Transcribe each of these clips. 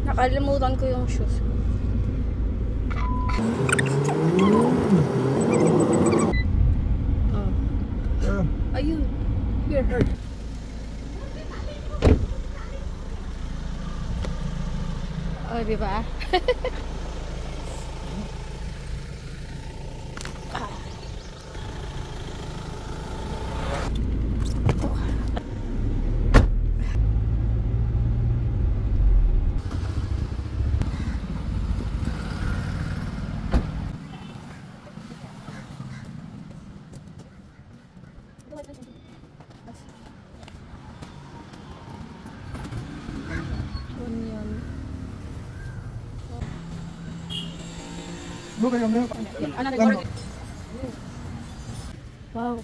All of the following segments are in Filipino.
Nakalimutan ko yung shoes. Oh. Ayun. Here, hurt. Oh, diba? Wow.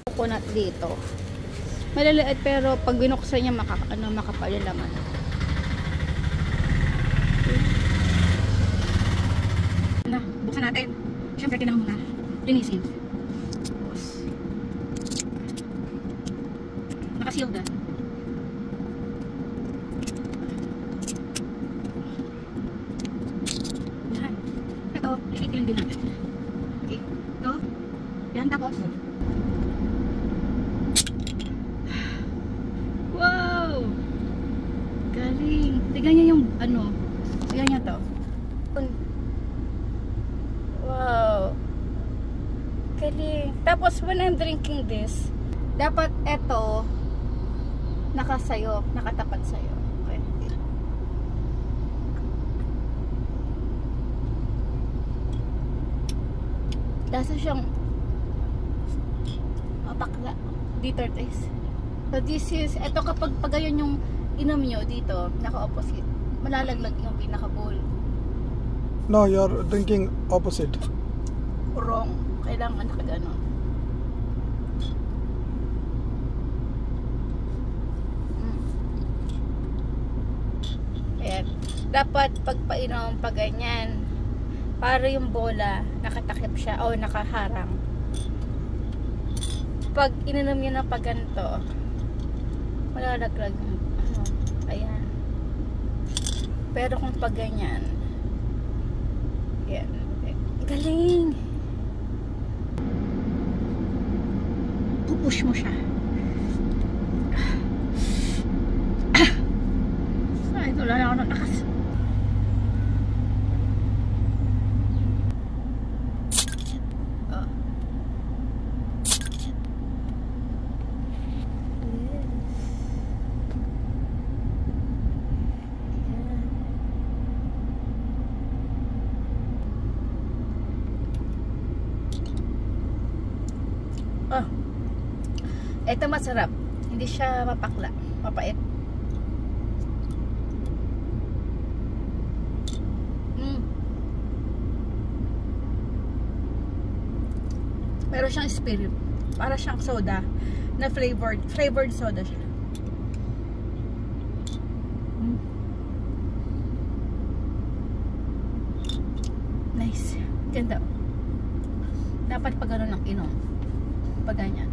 Coconut dito. Maliliit pero pag binuksan niya makapal yung laman. Na, buksan natin. Siyempre kailangan muna linisin. Naka-sealed na. Ikikiling din natin. Okay. Ito. Yan. Tapos. Wow! Galing. Tignan niya yung ano. Tignan niya to. Wow. Galing. Tapos when I'm drinking this, dapat ito nakasayo. Nakatapat sayo. Lasa siyang mapakla. Bitter taste. So this is, ito kapag pagayon yung inom nyo dito, naka-opposite. Malalaglag yung pinaka-bowl. No, you're drinking opposite. Wrong. Kailangan nakagano. Ayan. Dapat pagpainom pa ganyan. Para yung bola, nakatakip siya o nakaharang. Pag ininom nyo na pag ganito, malalaglag. Ayan. Pero kung pag ganyan, yan. Galing! Pupush mo siya. Ay, wala na ako ng lakas. Oh. Ito masarap. Hindi siya mapakla. Mapait. Meron siyang spirit. Para siyang soda na flavored soda siya. Nice. Ganda. Dapat pag gano'n ang inom. Pag ganyan.